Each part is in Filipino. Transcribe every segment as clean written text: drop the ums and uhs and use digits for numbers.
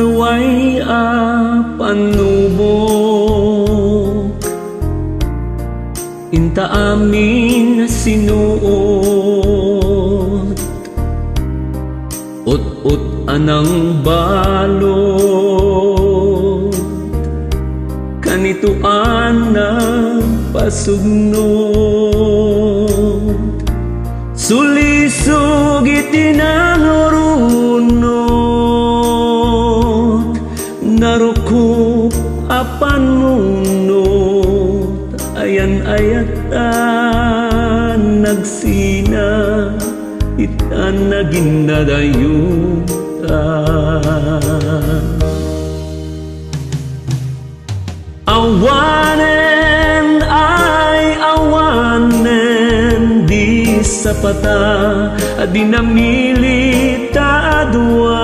Maruay a panubok inta amin sinuot ut-ut anang balot kanito anang pasugnot sulisog itinanurunot narukup apan munot ayan-ayatan nagsina itan naginadayutan awanen ay awanen di sapata di namilita adwa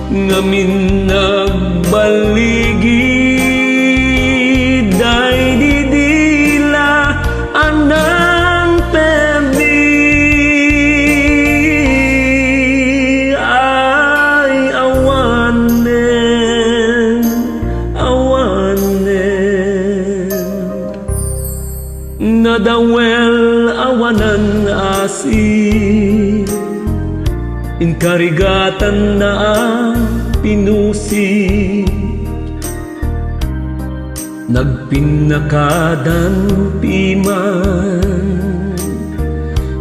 ngamin nagbaligi day didila anang pemdi ay awanen nadawel awanan asin inkarigatan na pinusi nagpinakadan piman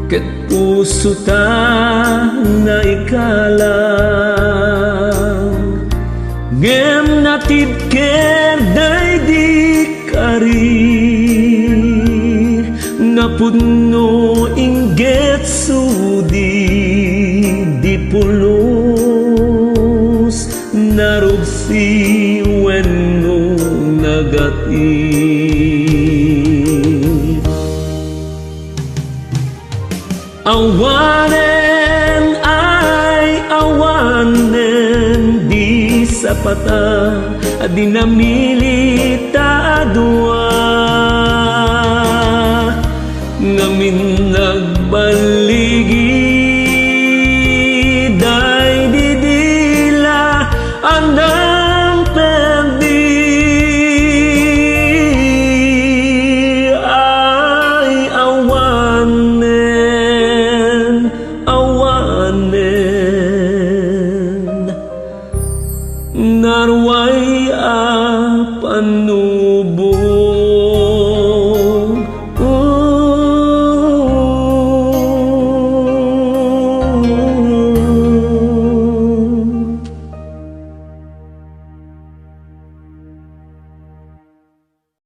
ket puso ta na ikalang ngem natid ker day di kari napunno inggit sudi di pulos narugsi wenno nagati awanen ay awanen di sapata di namilita adwa